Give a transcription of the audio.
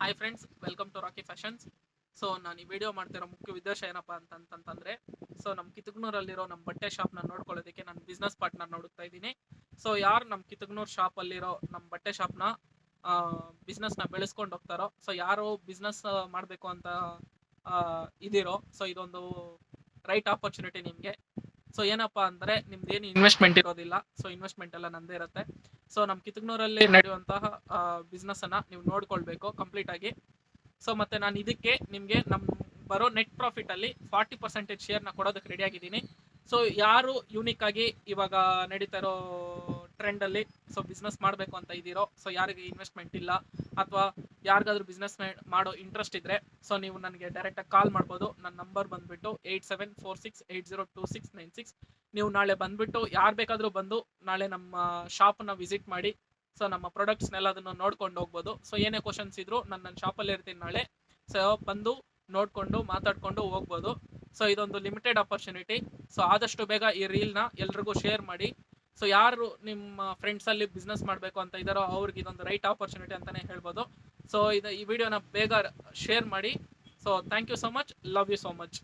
Hi friends, welcome to Rocky fashions. So ನಾನು ಈ video ಮಾಡ್ತಿರೋ ಮುಖ್ಯ ಉದ್ದೇಶ ಏನಪ್ಪ ಅಂತಂತಂದ್ರೆ, ಸೊ ನಮ್ಮ ಕಿತುಗ್ನೂರಲ್ಲಿರೋ ನಮ್ಮ ಬಟ್ಟೆ ಶಾಪ್ನ ನೋಡ್ಕೊಳ್ಳೋದಕ್ಕೆ ನಾನು ಬಿಸ್ನೆಸ್ ಪಾರ್ಟ್ನರ್ ನೋಡುತ್ತಾ ಇದ್ದೀನಿ. ಸೊ ಯಾರು ನಮ್ಮ ಕಿತುಗ್ನೂರು ಶಾಪಲ್ಲಿರೋ ನಮ್ಮ ಬಟ್ಟೆ ಶಾಪ್ನ ಬಿಸ್ನೆಸ್ನ ಬೆಳೆಸ್ಕೊಂಡು ಹೋಗ್ತಾರೋ, ಸೊ ಯಾರು ಬಿಸ್ನೆಸ್ ಮಾಡಬೇಕು ಅಂತ ಇದಿರೋ, ಸೊ ಇದೊಂದು ರೈಟ್ ಆಪರ್ಚುನಿಟಿ ನಿಮಗೆ. ಸೊ ಏನಪ್ಪಾ ಅಂದರೆ ನಿಮ್ದೇನು ಇನ್ವೆಸ್ಟ್ಮೆಂಟ್ ಇರೋದಿಲ್ಲ, ಸೊ ಇನ್ವೆಸ್ಟ್ಮೆಂಟ್ ಎಲ್ಲ ನಂದೇ ಇರುತ್ತೆ. ಸೊ ನಮ್ಮ ಕಿತುಗ್ನೂರಲ್ಲಿ ನಡೆಯುವಂತಹ ಬಿಸ್ನೆಸ್ಸನ್ನು ನೀವು ನೋಡ್ಕೊಳ್ಬೇಕು ಕಂಪ್ಲೀಟ್ ಆಗಿ. ಸೊ ಮತ್ತೆ ನಾನು ಇದಕ್ಕೆ ನಿಮಗೆ ನಮ್ಮ ಬರೋ ನೆಟ್ ಪ್ರಾಫಿಟಲ್ಲಿ 40% ಶೇರ್ನ ಕೊಡೋದಕ್ಕೆ ರೆಡಿ ಆಗಿದ್ದೀನಿ. ಸೊ ಯಾರು ಯೂನಿಕ್ ಆಗಿ ಇವಾಗ ನಡೀತಾ ಇರೋ ಟ್ರೆಂಡಲ್ಲಿ ಸೊ ಬಿಸ್ನೆಸ್ ಮಾಡಬೇಕು ಅಂತ ಇದ್ದೀರೋ, ಸೊ ಯಾರಿಗೆ ಇನ್ವೆಸ್ಟ್ಮೆಂಟ್ ಇಲ್ಲ ಅಥವಾ ಯಾರಿಗಾದ್ರೂ ಬಿಸ್ನೆಸ್ ಮಾಡೋ ಇಂಟ್ರೆಸ್ಟ್ ಇದ್ದರೆ, ಸೊ ನೀವು ನನಗೆ ಡೈರೆಕ್ಟಾಗಿ ಕಾಲ್ ಮಾಡ್ಬೋದು. ನನ್ನ ನಂಬರ್ ಬಂದುಬಿಟ್ಟು 8746802696. ನೀವು ನಾಳೆ ಬಂದುಬಿಟ್ಟು ಯಾರು ಬೇಕಾದರೂ ಬಂದು ನಾಳೆ ನಮ್ಮ ಶಾಪನ್ನ ವಿಸಿಟ್ ಮಾಡಿ ಸೊ ನಮ್ಮ ಪ್ರಾಡಕ್ಟ್ಸ್ನೆಲ್ಲದನ್ನು ನೋಡ್ಕೊಂಡು ಹೋಗ್ಬೋದು. ಸೊ ಏನೇ ಕ್ವಶನ್ಸ್ ಇದ್ದರೂ ನನ್ನ ಶಾಪಲ್ಲಿ ಇರ್ತೀನಿ ನಾಳೆ. ಸೊ ಬಂದು ನೋಡಿಕೊಂಡು ಮಾತಾಡ್ಕೊಂಡು ಹೋಗ್ಬೋದು. ಸೊ ಇದೊಂದು ಲಿಮಿಟೆಡ್ ಆಪರ್ಚುನಿಟಿ. ಸೊ ಆದಷ್ಟು ಬೇಗ ಈ ರೀಲ್ನ ಎಲ್ರಿಗೂ ಶೇರ್ ಮಾಡಿ. ಸೊ ಯಾರು ನಿಮ್ಮ ಫ್ರೆಂಡ್ಸಲ್ಲಿ ಬಿಸ್ನೆಸ್ ಮಾಡಬೇಕು ಅಂತ ಇದ್ದಾರೋ ಅವ್ರಿಗೆ ಇದೊಂದು ರೈಟ್ ಆಪರ್ಚುನಿಟಿ ಅಂತಲೇ ಹೇಳ್ಬೋದು. ಸೊ ಈ ವಿಡಿಯೋನ ಬೇಗ ಶೇರ್ ಮಾಡಿ. So thank you so much, love you so much.